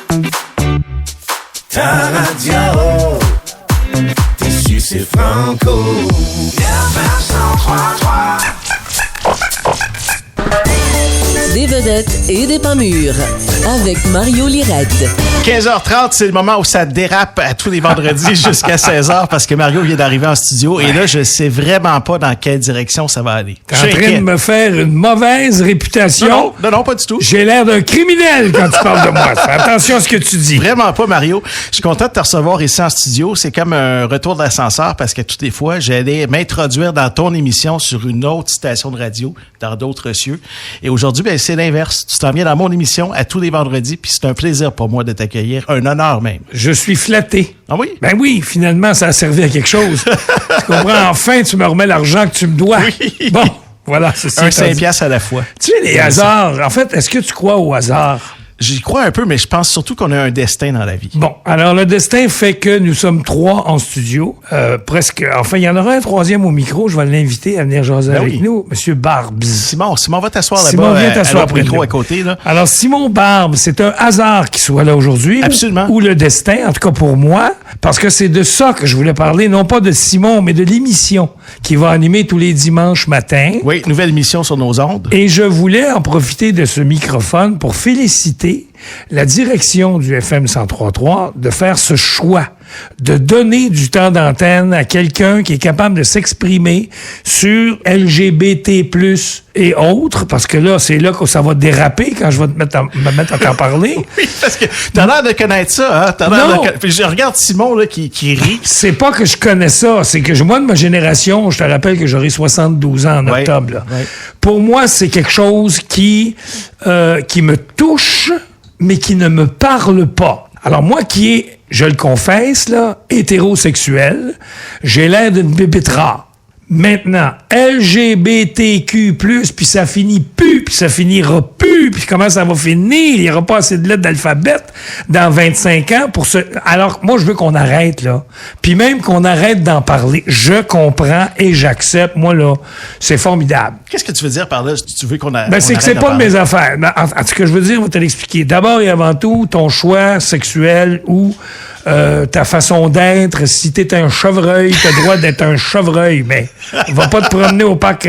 Ta radio, t'es c'est Franco. FM 103.3. Des vedettes et des pas mûrs avec Mario Lirette. 15h30, c'est le moment où ça dérape à tous les vendredis jusqu'à 16h parce que Mario vient d'arriver en studio et là, je sais vraiment pas dans quelle direction ça va aller. T'es en train de me faire une mauvaise réputation. Non, pas du tout. J'ai l'air d'un criminel quand tu parles de moi. Fais attention à ce que tu dis. Vraiment pas, Mario. Je suis content de te recevoir ici en studio. C'est comme un retour de l'ascenseur parce que toutes les fois, j'allais m'introduire dans ton émission sur une autre station de radio, dans d'autres cieux. Et aujourd'hui, ben, c'est l'inverse. Tu t'en viens dans mon émission à tous les vendredis, puis c'est un plaisir pour moi de t'accueillir, un honneur même. Je suis flatté. Ah oui? Ben oui, finalement, ça a servi à quelque chose. Tu comprends? Enfin, tu me remets l'argent que tu me dois. Oui. Bon, voilà. C'est un 5 piastres à la fois. Tu sais, les hasards. En fait, est-ce que tu crois au hasard? J'y crois un peu, mais je pense surtout qu'on a un destin dans la vie. Bon, alors le destin fait que nous sommes 3 en studio, presque. Enfin, il y en aura un 3e au micro. Je vais l'inviter à venir jaser avec nous, Monsieur Barbes. Simon va t'asseoir là-bas. Simon, viens t'asseoir après le micro à côté. Là. Alors, Simon Barbes, c'est un hasard qu'il soit là aujourd'hui. Absolument. Ou le destin, en tout cas pour moi, parce que c'est de ça que je voulais parler, non pas de Simon, mais de l'émission qui va animer tous les dimanches matins. Oui, nouvelle émission sur nos ondes. Et je voulais en profiter de ce microphone pour féliciter la direction du FM 103.3 de faire ce choix, de donner du temps d'antenne à quelqu'un qui est capable de s'exprimer sur LGBT+, et autres, parce que là, c'est là que ça va déraper quand je vais me mettre à t'en parler. Oui, parce que t'as l'air de connaître ça, hein? Je regarde Simon, là, qui rit. C'est pas que je connais ça, c'est que moi, de ma génération, je te rappelle que j'aurai 72 ans en octobre, là. Ouais. Pour moi, c'est quelque chose qui me touche, mais qui ne me parle pas. Alors moi qui est, je le confesse, là, hétérosexuel, j'ai l'air d'une bébête rare. Maintenant, LGBTQ+, puis ça finit plus, puis ça finira plus, puis comment ça va finir? Il n'y aura pas assez de lettres d'alphabet dans 25 ans pour ce... Alors, moi, je veux qu'on arrête, là. Puis même qu'on arrête d'en parler. Je comprends et j'accepte. Moi, là, c'est formidable. Qu'est-ce que tu veux dire par là? Tu veux qu'on arrête? Ben, c'est que c'est pas de mes affaires. En ce que je veux dire, je vais te l'expliquer. D'abord et avant tout, ton choix sexuel ou ta façon d'être, si t'es un chevreuil, t'as le droit d'être un chevreuil, mais va pas te promener au parc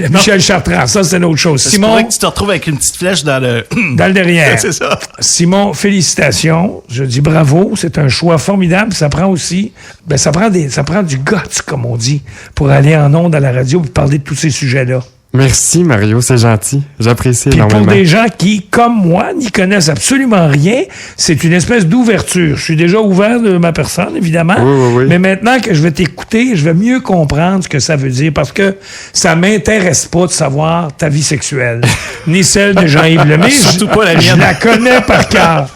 Michel Chartrand. Ça, c'est une autre chose. Simon, que tu te retrouves avec une petite flèche dans le derrière. C'est ça. Simon, félicitations. Je dis bravo. C'est un choix formidable. Ça prend aussi, ça prend du guts, comme on dit, pour aller en ondes à la radio pour parler de tous ces sujets-là. Merci, Mario, c'est gentil. J'apprécie énormément. Pour des gens qui, comme moi, n'y connaissent absolument rien, c'est une espèce d'ouverture. Je suis déjà ouvert de ma personne, évidemment. Oui. Mais maintenant que je vais t'écouter, je vais mieux comprendre ce que ça veut dire parce que ça m'intéresse pas de savoir ta vie sexuelle, ni celle de Jean-Yves Lemay. Surtout pas la mienne. Je la connais par cœur.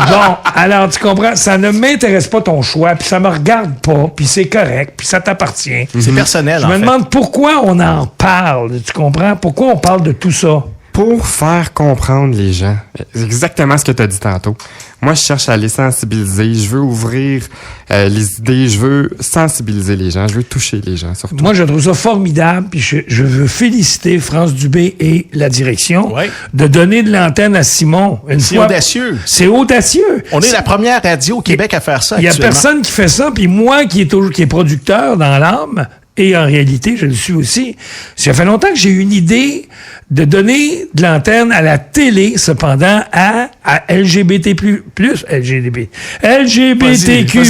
Bon, alors, tu comprends, ça ne m'intéresse pas ton choix, puis ça me regarde pas, puis c'est correct, puis ça t'appartient. C'est personnel, Je me demande pourquoi on en parle. Tu comprends? Pourquoi on parle de tout ça? Pour faire comprendre les gens. C'est exactement ce que tu as dit tantôt. Moi, je cherche à les sensibiliser. Je veux ouvrir les idées. Je veux sensibiliser les gens. Je veux toucher les gens, surtout. Moi, je trouve ça formidable. Puis je veux féliciter France Dubé et la direction de donner de l'antenne à Simon. C'est audacieux. C'est audacieux. On est la première radio au Québec à faire ça. Il y a personne qui fait ça. Puis moi, qui est producteur dans l'âme, et en réalité, je le suis aussi. Ça fait longtemps que j'ai eu une idée de donner de l'antenne à la télé, cependant, à LGBTQ+. Vas-y,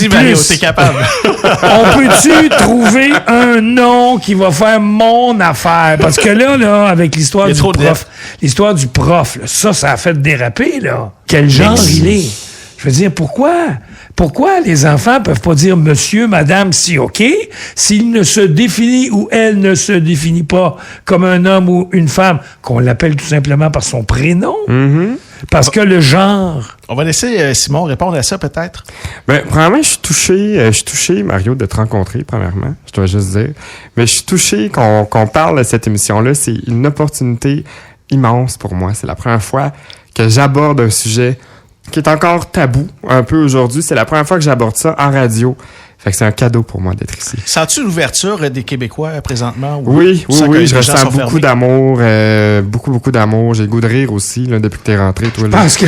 Mario, t'es capable. On peut-tu trouver un nom qui va faire mon affaire? Parce que là, avec l'histoire du prof, là, ça a fait déraper, là. Quel genre il est? Je veux dire, pourquoi les enfants peuvent pas dire monsieur, madame, si OK, s'il ne se définit ou elle ne se définit pas comme un homme ou une femme, qu'on l'appelle tout simplement par son prénom? Mm-hmm. Parce que le genre... On va laisser Simon répondre à ça, peut-être. Premièrement, je suis touché, Mario, de te rencontrer, premièrement. Je dois juste dire. Mais je suis touché qu'on parle de cette émission-là. C'est une opportunité immense pour moi. C'est la première fois que j'aborde un sujet qui est encore tabou un peu aujourd'hui. C'est la première fois que j'aborde ça en radio. Fait que c'est un cadeau pour moi d'être ici. Sens-tu l'ouverture des Québécois présentement? Oui, je les gens ressens sont beaucoup fermés? d'amour, beaucoup d'amour. J'ai le goût de rire aussi, là, depuis que t'es rentré, toi. Là. Parce que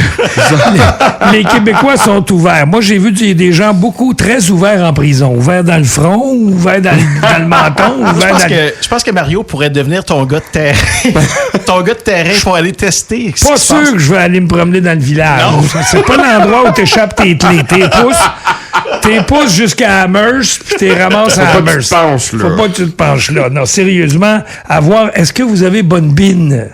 les Québécois sont ouverts. Moi, j'ai vu des gens beaucoup très ouverts en prison. Ouverts dans le front, ouverts dans le menton, ouverts dans le... Je pense que Mario pourrait devenir ton gars de terrain. Ton gars de terrain pour aller tester. ce Pas qui se sûr passe. que je vais aller me promener dans le village. Non. C'est pas l'endroit où t'échappes tes clés. T'es pouces jusqu'à Amherst, puis t'es ramasses à Faut pas que tu Amherst. te penches, là. Faut pas que tu te penches là. Non, sérieusement, est-ce que vous avez bonne bine?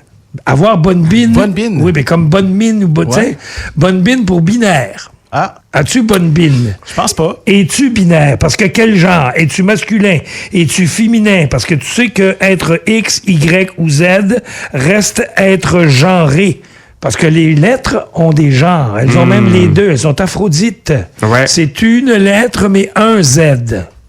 Avoir bonne bine? Bonne bine? Oui, mais comme bonne mine ou Ouais. tu sais, bonne bine pour binaire. Ah, As-tu bonne bine? je pense pas. Es-tu binaire? Parce que quel genre? Es-tu masculin? Es-tu féminin? Parce que tu sais que être X, Y ou Z reste être genré. Parce que les lettres ont des genres. Elles ont même les deux. Elles sont aphrodite. Ouais. C'est une lettre, mais un Z.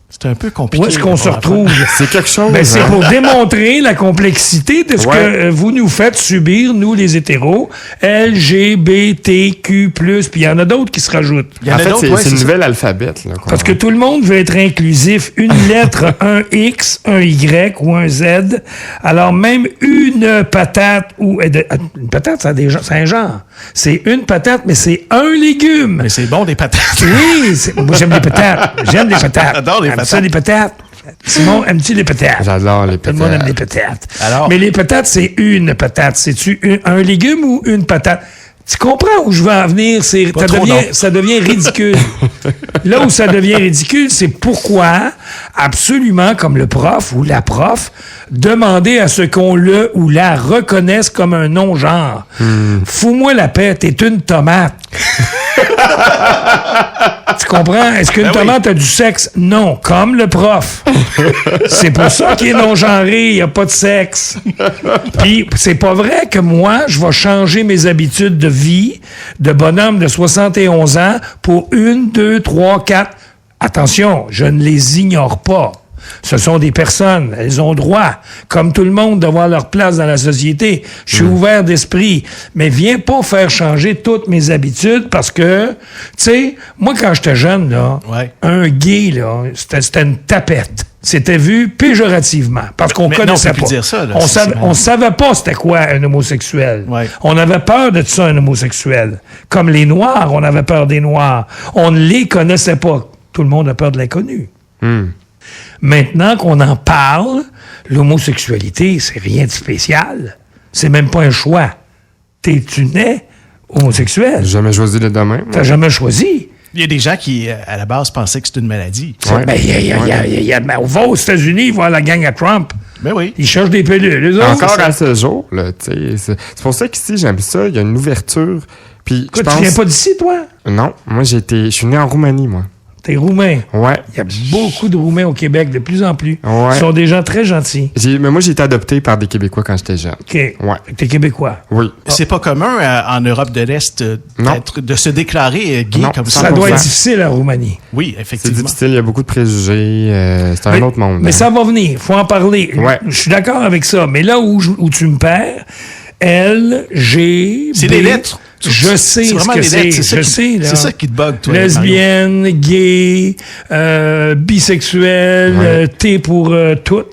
C'est un peu compliqué. Où est-ce qu'on se pour retrouve? C'est quelque chose. Ben, c'est hein. pour démontrer la complexité de ce Ouais. que vous nous faites subir, nous, les hétéros. LGBTQ+, puis il y en a d'autres qui se rajoutent. Il y en En a fait, d'autres, c'est ouais, c'est c'est le ça. nouvel alphabet. Là, qu'on- Parce que tout le monde veut être inclusif. Une lettre, un X, un Y ou un Z. Alors même une patate ou... Une patate, ça a c'est un genre. C'est une patate, mais c'est un légume. Mais c'est bon, des patates. Oui, moi j'aime les patates. J'aime les patates. J'adore les Aime patates. ça, les patates. Simon, aimes-tu les patates? J'adore les Tout le monde aime les patates. patates. Alors? Mais les patates, c'est une patate. C'est-tu un légume ou une patate? Tu comprends où je veux en venir? Pas trop, non. Ça devient ridicule. Là où ça devient ridicule, c'est pourquoi, absolument, comme le prof ou la prof, demander à ce qu'on le ou la reconnaisse comme un non-genre. Fous-moi la paix, t'es une tomate. Tu comprends? Est-ce qu'une Ben oui. tomate a du sexe? Non, comme le prof. C'est pour ça qu'il est non-genré, il n'y a pas de sexe. Puis, c'est pas vrai que moi, je vais changer mes habitudes de vie de bonhomme de 71 ans pour 1, 2, 3, 4. Attention, je ne les ignore pas. Ce sont des personnes, elles ont droit, comme tout le monde, d'avoir leur place dans la société. Je suis ouvert d'esprit, mais viens pas faire changer toutes mes habitudes parce que, tu sais, moi quand j'étais jeune, là, Ouais. un gay, là, c'était une tapette. C'était vu péjorativement parce qu'on Maintenant, connaissait on peut pas. plus dire ça, là, On savait pas c'était quoi un homosexuel. Ouais. On avait peur de ça, un homosexuel. Comme les Noirs, on avait peur des Noirs. On ne les connaissait pas. Tout le monde a peur de l'inconnu. Maintenant qu'on en parle, l'homosexualité, c'est rien de spécial. C'est même pas un choix. Tu nais homosexuel. J'ai jamais choisi le domaine. T'as jamais choisi. Il y a des gens qui, à la base, pensaient que c'était une maladie. Ouais. Ben, on va aux États-Unis voir la gang à Trump. Ben oui. Ils cherchent des pilules. Eux autres, Encore ça- à ce jour, là, tu sais, c'est pour ça qu'ici, j'aime ça. Il y a une ouverture. Puis, Quoi, je tu pense... viens pas d'ici, toi? Non, moi, je suis né en Roumanie, moi. T'es roumain. Ouais. Il y a beaucoup de Roumains au Québec, de plus en plus. Ouais. Ils sont des gens très gentils. Mais moi, j'ai été adopté par des Québécois quand j'étais jeune. OK. Ouais. Fait que t'es Québécois. Oui. C'est pas commun en Europe de l'Est Non. de se déclarer gay Non, comme Ça ça. 100%. doit être difficile en Roumanie. Oui, C'est effectivement. difficile, il y a beaucoup de préjugés. C'est un autre monde. Mais hein. ça va venir. Faut en parler. Ouais. Je suis d'accord avec ça. Mais là où tu me perds, L, G, C'est B, des lettres. Je sais ce vraiment que des c'est. lettres. Je sais, là. C'est ça qui te bug, toi. Lesbienne, gay, bisexuel, Ouais. T pour tout.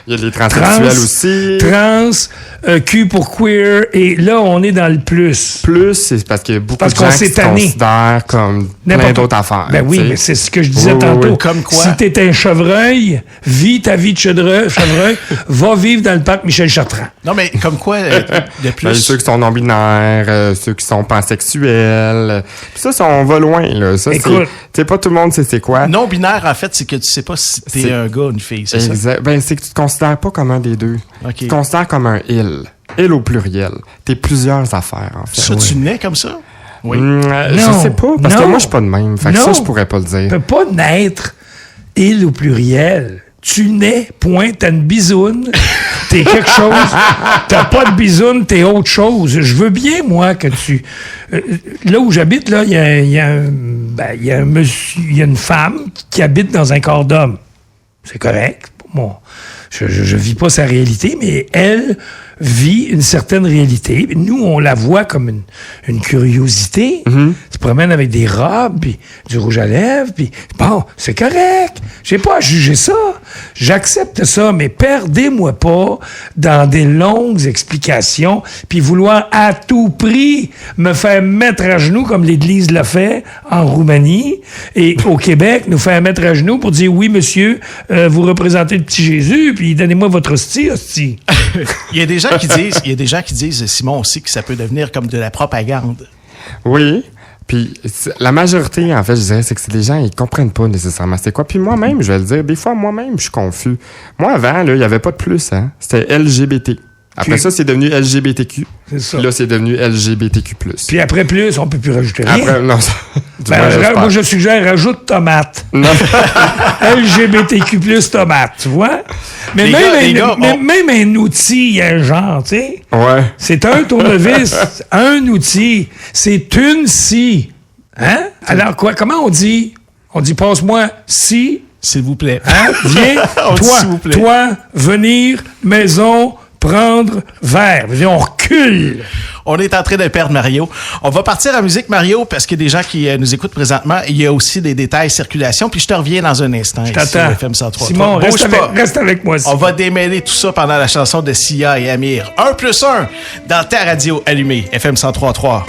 Il y a les transsexuels aussi. Trans, Q pour queer. Et là, on est dans le plus. Plus, c'est parce qu'il y a beaucoup Parce de qu'on gens qui s'est se tanné. considèrent comme plein N'importe- d'autres affaires. Ben oui, tu sais. mais c'est ce que je disais Oui, oui, tantôt. oui. Comme quoi? Si t'es un chevreuil, vis ta vie de chevreuil, va vivre dans le parc Michel Chartrand. Non, mais comme quoi, de Ben, il y a plus. ceux qui sont non-binaires, ceux qui sont pansexuels. Puis ça, on va loin, là. Ça, Écoute. c'est pas tout le monde sait c'est quoi. Non-binaire, en fait, c'est que tu sais pas si t'es C'est- un gars ou une fille, c'est ça? Exact. Ben, c'est que tu te considères pas comme un des deux. Ok. Tu te considères comme un il. Il au pluriel. T'es plusieurs affaires, en fait. Ça, tu nais comme ça? Oui. Je Non. sais pas, parce que Non. moi, je suis pas de même. Fait que Non. ça, je pourrais pas le dire. Tu peux pas naître il au pluriel. Tu nais, point, t'as une bisoune, t'es quelque chose. T'as pas de bisoune, t'es autre chose. Je veux bien, moi, que tu... là où j'habite, là, il y a un monsieur, il y a une femme qui habite dans un corps d'homme. C'est correct. Bon, je vis pas sa réalité, mais elle, vit une certaine réalité. Nous, on la voit comme une curiosité. Tu te promènes avec des robes, puis du rouge à lèvres, puis bon, c'est correct. J'ai pas à juger ça. J'accepte ça, mais perdez-moi pas dans des longues explications, puis vouloir à tout prix me faire mettre à genoux comme l'Église l'a fait en Roumanie et au Québec, nous faire mettre à genoux pour dire oui, monsieur, vous représentez le petit Jésus, puis donnez-moi votre hostie. Il y a des gens qui disent, Simon aussi, que ça peut devenir comme de la propagande. Oui. Puis la majorité, en fait, je dirais, c'est que c'est des gens, ils comprennent pas nécessairement c'est quoi. Puis moi-même, je vais le dire, des fois, moi-même, je suis confus. Moi, avant, là, il y avait pas de plus, hein. C'était LGBT. Après ça, c'est devenu LGBTQ. C'est ça. Puis là, c'est devenu LGBTQ+. Puis après plus, on peut plus rajouter rien. Après, non. Moi, je suggère, rajoute tomate. LGBTQ+, tomate, tu vois? Mais même un outil, un genre, tu sais. Ouais. C'est un tournevis, un outil. C'est une scie. Hein? Alors, quoi? Comment on dit? On dit, passe-moi scie. S'il vous plaît. Hein? Viens, toi, venir, maison, prendre verre. On recule. On est en train de perdre Mario. On va partir en musique, Mario, parce qu'il y a des gens qui nous écoutent présentement. Il y a aussi des détails circulation. Puis je te reviens dans un instant. Je t'attends. FM 103.3. Simon, reste avec moi. On va démêler tout ça pendant la chanson de Sia et Amir. 1+1 dans ta radio allumée. FM 103.3.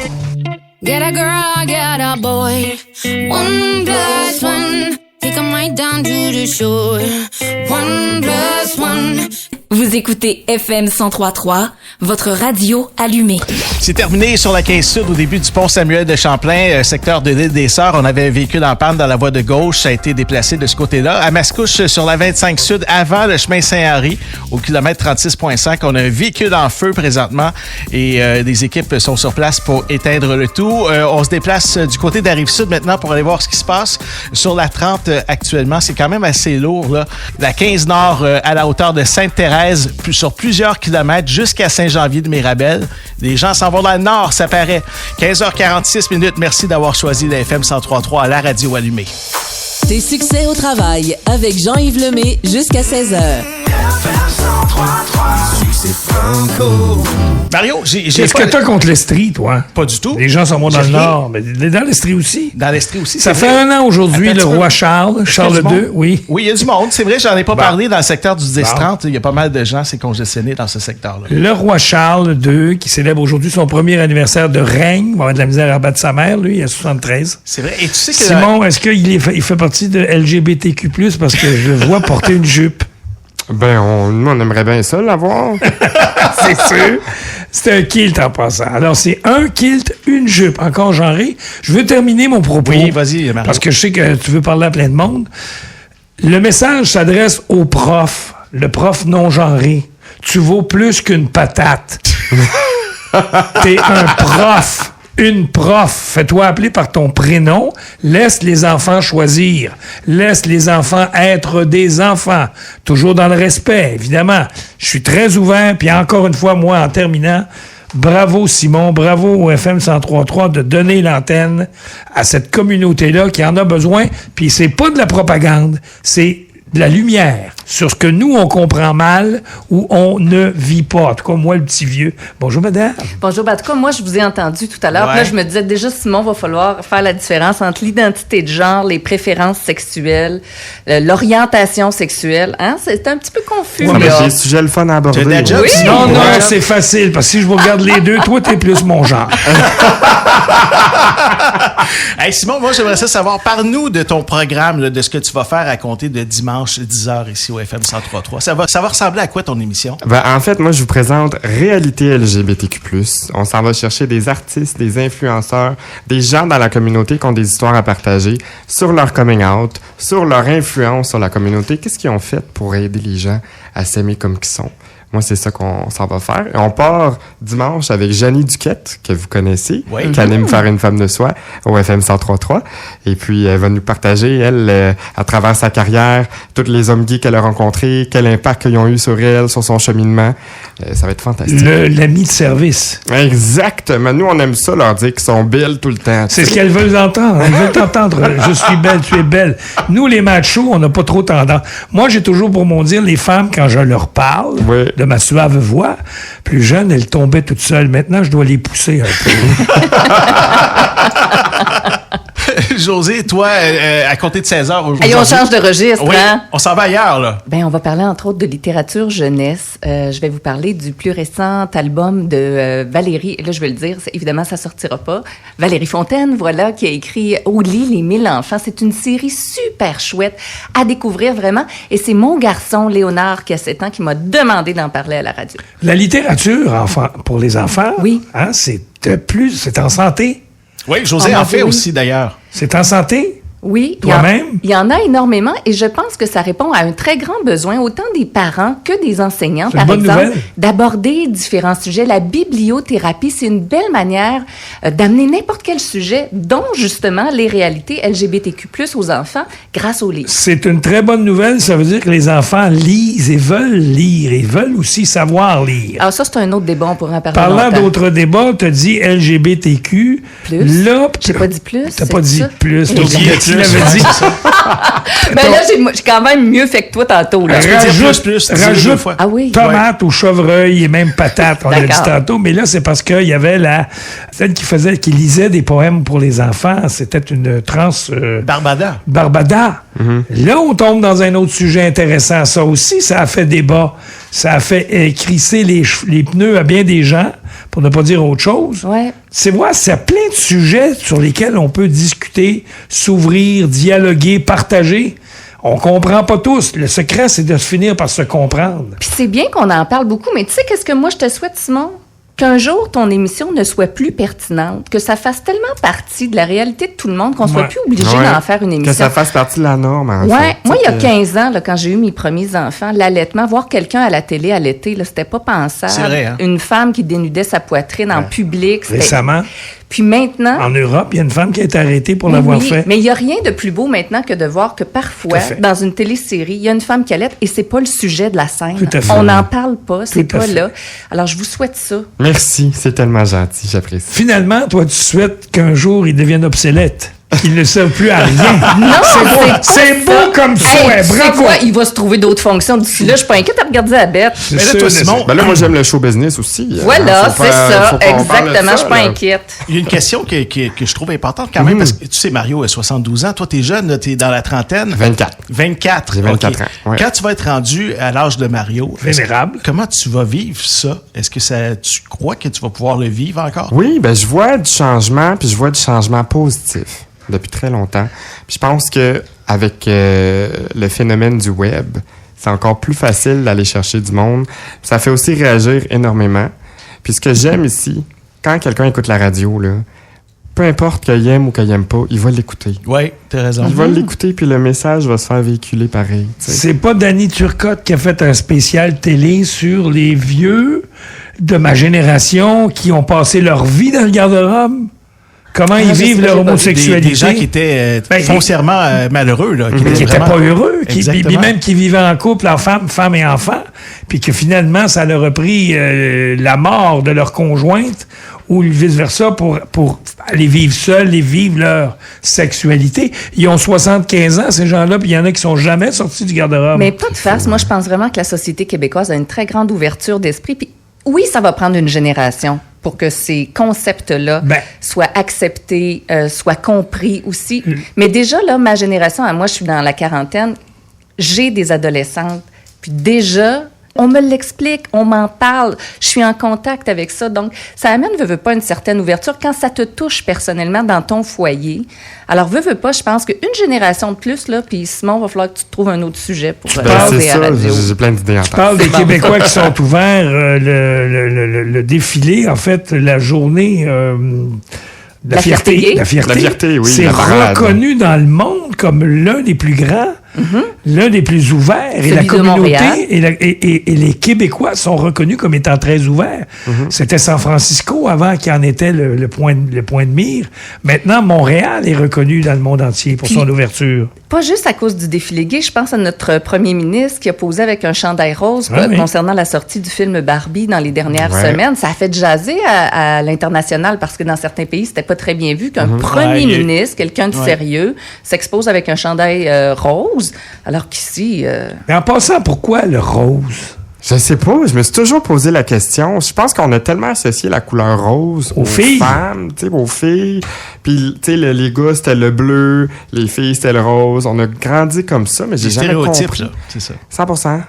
Get a girl, get a boy. 1+1. Take 'em right down to the shore. 1+1. Vous écoutez FM 103.3, votre radio allumée. C'est terminé sur la 15 Sud au début du pont Samuel de Champlain, secteur de l'île des Sœurs. On avait un véhicule en panne dans la voie de gauche. Ça a été déplacé de ce côté-là. À Mascouche, sur la 25 Sud, avant le chemin Saint-Henri, au kilomètre 36.5, on a un véhicule en feu présentement et des équipes sont sur place pour éteindre le tout. On se déplace du côté de la Rive-Sud maintenant pour aller voir ce qui se passe. Sur la 30 actuellement, c'est quand même assez lourd, là. La 15 Nord à la hauteur de Sainte-Thérèse, sur plusieurs kilomètres jusqu'à Saint-Janvier-de-Mirabel. Les gens s'en vont dans le nord, ça paraît. 15h46 minutes. Merci d'avoir choisi la FM 103.3 à la radio allumée. Tes succès au travail avec Jean-Yves Lemay jusqu'à 16h. Mario, Qu'est-ce que t'as contre l'Estrie, toi? Pas du tout. Les gens s'en vont dans le nord, mais dans l'Estrie aussi. Dans l'Estrie aussi. Ça fait un an aujourd'hui, le roi Charles II, oui. Oui, il y a du monde. C'est vrai, j'en ai pas parlé dans le secteur du 10-30. Il y a pas mal de gens, c'est congestionné dans ce secteur-là. Le roi Charles II, qui célèbre aujourd'hui son premier anniversaire de règne, il va avoir de la misère à battre sa mère, lui, il a 73. C'est vrai. Et tu sais que Simon, est-ce qu'il fait partie de LGBTQ+, parce que je le vois porter une jupe? Ben, nous, on aimerait bien ça, l'avoir. C'est sûr. C'est un kilt en passant. Alors, c'est un kilt, une jupe, encore genré. Je veux terminer mon propos. Oui, vas-y, Mario. Parce que je sais que tu veux parler à plein de monde. Le message s'adresse au prof, le prof non genré. Tu vaux plus qu'une patate. T'es un prof. Une prof, fais-toi appeler par ton prénom, laisse les enfants choisir, laisse les enfants être des enfants, toujours dans le respect, évidemment. Je suis très ouvert, puis encore une fois, moi, en terminant, bravo Simon, bravo au FM 103.3 de donner l'antenne à cette communauté-là qui en a besoin, puis c'est pas de la propagande, c'est de la lumière sur ce que nous, on comprend mal ou on ne vit pas. En tout cas, moi, le petit vieux. Bonjour, madame. Bonjour. En tout cas, moi, je vous ai entendu tout à l'heure. Ouais. Là, je me disais déjà, Simon, va falloir faire la différence entre l'identité de genre, les préférences sexuelles, l'orientation sexuelle. Hein? C'est un petit peu confus, Ouais, mais là. j'ai des sujets le fun à aborder. Tu as déjà Oui. dit Non, ouais. c'est facile, parce que si je vous regarde les deux, toi, t'es plus mon genre. Hey Simon, moi j'aimerais ça savoir, parle-nous de ton programme, là, de ce que tu vas faire à compter de dimanche 10h ici au FM 103.3. Ça va ressembler à quoi ton émission? Ben, en fait, moi, je vous présente Réalité LGBTQ+. On s'en va chercher des artistes, des influenceurs, des gens dans la communauté qui ont des histoires à partager sur leur coming out, sur leur influence sur la communauté. Qu'est-ce qu'ils ont fait pour aider les gens à s'aimer comme qu'ils sont? Moi, c'est ça qu'on s'en va faire. Et on part dimanche avec Janie Duquette, que vous connaissez, Oui. qui anime Faire une femme de soi au FM 103.3. Et puis, elle va nous partager, elle, à travers sa carrière, tous les hommes gays qu'elle a rencontrés, quel impact ils ont eu sur elle, sur son cheminement. Ça va être fantastique. L'ami de service. Exactement. Nous, on aime ça, leur dire qu'ils sont belles tout le temps. C'est ce qu'elles veulent entendre. Elles veulent entendre « Je suis belle, tu es belle ». Nous, les machos, on n'a pas trop tendance. Moi, j'ai toujours pour mon dire, les femmes, quand je leur parle Oui. de de ma suave voix. Plus jeune, elles tombaient toutes seules. Maintenant, je dois les pousser un peu. José, toi, à compter de 16 heures aujourd'hui... Hey, on change de registre, Oui, hein? on s'en va ailleurs, là. Ben, on va parler entre autres de littérature jeunesse. Je vais vous parler du plus récent album de Valérie. Et là, je vais le dire, évidemment, ça sortira pas. Valérie Fontaine, voilà, qui a écrit Au lit, les 1000 enfants. C'est une série super chouette à découvrir vraiment. Et c'est mon garçon, Léonard, qui a 7 ans, qui m'a demandé d'en parler à la radio. La littérature pour les enfants, Oui. Hein, c'est en santé. Oui, José en fait aussi, d'ailleurs. C'est en santé? Oui, Toi-même? il y en a énormément et je pense que ça répond à un très grand besoin, autant des parents que des enseignants, C'est une par bonne exemple, nouvelle. d'aborder différents sujets. La bibliothérapie, c'est une belle manière d'amener n'importe quel sujet, dont justement les réalités LGBTQ+, aux enfants grâce au livre. C'est une très bonne nouvelle. Ça veut dire que les enfants lisent et veulent lire et veulent aussi savoir lire. Alors ça, c'est un autre débat, on pourrait en parler Parlant longtemps. d'autres débats, tu as dit LGBTQ. Plus. Là, J'ai pas dit plus. T'as c'est pas dit ça? plus. Eh t'as bien, dit que tu l'avais dit. Ben là, j'ai quand même mieux fait que toi tantôt. Là. Tu peux dire plus, dis-le deux rajoute fois. Ah oui. tomate ou chevreuil et même patate, on l'a dit D'accord. tantôt. Mais là, c'est parce qu'il y avait celle qui lisait des poèmes pour les enfants. C'était une trans... Barbada. Barbada. Là, on tombe dans un autre sujet intéressant. Ça aussi, ça a fait débat. Ça a fait crisser les pneus à bien des gens, pour ne pas dire autre chose. Ouais. C'est plein de sujets sur lesquels on peut discuter, s'ouvrir, dialoguer, partager. On comprend pas tous. Le secret, c'est de finir par se comprendre. Puis c'est bien qu'on en parle beaucoup, mais tu sais qu'est-ce que moi je te souhaite, Simon? Qu'un jour, ton émission ne soit plus pertinente, que ça fasse tellement partie de la réalité de tout le monde qu'on soit Ouais. plus obligé Ouais. d'en faire une émission. Que ça fasse partie de la norme, en Ouais, fait. moi, il y a Que- 15 ans, là, quand j'ai eu mes premiers enfants, l'allaitement, voir quelqu'un à la télé allaiter, là, c'était pas pensable. C'est vrai, hein? Une femme qui dénudait sa poitrine en public. c'était- Récemment, Puis maintenant... en Europe, il y a une femme qui a été arrêtée pour l'avoir oui, fait. mais il n'y a rien de plus beau maintenant que de voir que parfois, Tout à fait. dans une télésérie, il y a une femme qui allait et c'est pas le sujet de la scène. Tout à fait. On n'en parle pas, c'est Tout à pas fait. là. Alors, je vous souhaite ça. Merci, c'est tellement gentil, j'apprécie. Finalement, toi, tu souhaites qu'un jour, ils deviennent obsolètes. Qu'ils ne servent plus à rien. Non, C'est beau comme souhait. tu sais Bravo. quoi, il va se trouver d'autres fonctions d'ici là. Je suis pas inquiète à regarder la bête. C'est Mais là, sûr, toi, mais Simon, Ben là, moi, j'aime le show business aussi. Voilà, Faut c'est pas- ça. faut qu'on parle de Exactement, je ça, suis pas là. inquiète. Il y a une question que je trouve importante quand même, parce que tu sais, Mario a 72 ans. Toi, t'es jeune, t'es dans la trentaine. 24. 24. J'ai 24 OK. ans, ouais. Quand tu vas être rendu à l'âge de Mario, Vénérable. comment tu vas vivre ça? Est-ce que tu crois que tu vas pouvoir le vivre encore? Oui, ben je vois du changement, puis je vois du changement positif depuis très longtemps. Puis je pense que avec le phénomène du web, c'est encore plus facile d'aller chercher du monde. Puis ça fait aussi réagir énormément. Puis ce que j'aime ici, quand quelqu'un écoute la radio, là, peu importe qu'il aime ou qu'il aime pas, il va l'écouter. Oui, t'as raison. Il va l'écouter, puis le message va se faire véhiculer pareil. tu sais. C'est pas Danny Turcotte qui a fait un spécial télé sur les vieux de ma génération qui ont passé leur vie dans le garde-robe? Comment ils je sais vivent pas, leur j'ai pas vu. homosexualité? Des gens qui étaient Ben, foncièrement malheureux. Là, qui n'étaient vraiment- pas heureux, Exactement. puis même qui vivaient en couple, en femme et enfant, puis que finalement, ça leur a pris la mort de leur conjointe ou vice-versa pour aller vivre seuls et vivre leur sexualité. Ils ont 75 ans, ces gens-là, puis il y en a qui sont jamais sortis du garde-robe. Mais pas de farce. Moi, je pense vraiment que la société québécoise a une très grande ouverture d'esprit. Puis oui, ça va prendre une génération pour que ces concepts-là Ben. soient acceptés, soient compris aussi. Mais déjà, là, ma génération, moi, je suis dans la quarantaine, j'ai des adolescentes. Puis déjà, on me l'explique, on m'en parle, je suis en contact avec ça. Donc, ça amène, veux pas, une certaine ouverture quand ça te touche personnellement dans ton foyer. Alors, veux pas, je pense qu'une génération de plus, là, puis Simon, va falloir que tu te trouves un autre sujet pour Ben, jaser c'est à la ça, radio. j'ai plein d'idées en Je tête. parle des bon, Québécois ça. qui sont ouverts, le défilé, en fait, la journée de La fierté gay. La fierté, oui, C'est la parade. reconnu dans le monde comme l'un des plus grands, l'un des plus ouverts. Et Celui la de communauté Montréal. et les Québécois sont reconnus comme étant très ouverts. C'était San Francisco avant qui en était le point de mire. Maintenant, Montréal est reconnu dans le monde entier pour Puis- son ouverture. Pas juste à cause du défilé gay, je pense à notre premier ministre qui a posé avec un chandail rose Ah oui. concernant la sortie du film Barbie dans les dernières Ouais. semaines. Ça a fait jaser à l'international parce que dans certains pays, c'était pas très bien vu qu'un premier Ouais, il y a- ministre, quelqu'un de Ouais. sérieux, s'expose avec un chandail rose, alors qu'ici... Mais en passant, pourquoi le rose? Je sais pas, je me suis toujours posé la question. Je pense qu'on a tellement associé la couleur rose aux femmes, tu sais, aux filles. Puis, tu sais, les gars, c'était le bleu, les filles, c'était le rose. On a grandi comme ça, mais j'ai jamais compris. Là, c'est ça. 100%.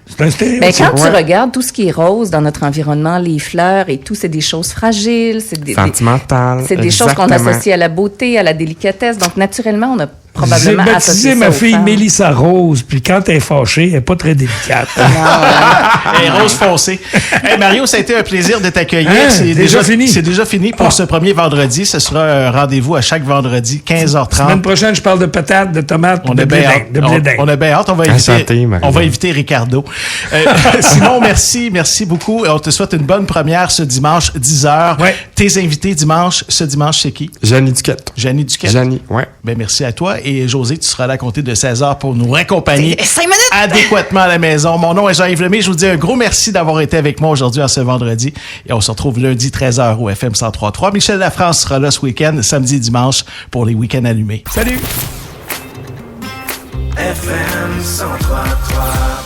C'est un stéréotype. Ben, quand tu regardes tout ce qui est rose dans notre environnement, les fleurs et tout, c'est des choses fragiles, sentimentales. C'est des choses qu'on associe à la beauté, à la délicatesse. Donc, naturellement, on a probablement J'ai associé baptisé ça ma aux fille femmes. Mélissa Rose, puis quand elle est fâchée, elle n'est pas très délicate. Hey, rose foncée. Hey, Mario, ça a été un plaisir de t'accueillir. Hein? C'est Déjà fini? C'est déjà fini pour ce premier vendredi. Ce sera un rendez-vous à chaque vendredi, 15h30. La semaine prochaine, je parle de patates, de tomates, On de a blé bien d'Inde, hâte. de blé d'Inde. On a bien hâte. On va inviter Ricardo. Sinon, merci beaucoup. On te souhaite une bonne première ce dimanche, 10h. Ouais. Tes invités ce dimanche, c'est qui? Jeannie Duquette. Jeannie Duquette. Jeannie, ouais. Ben, merci à toi. Et José, tu seras là à compter de 16h pour nous raccompagner 5 minutes! adéquatement à la maison. Mon nom est Jean-Yves Lemay. Je vous dis un gros merci d'avoir été avec moi aujourd'hui en ce vendredi. Et on se retrouve lundi 13h au FM 103.3. Michel Lafrance sera là ce week-end, samedi et dimanche, pour les week-ends allumés. Salut! FM 103.3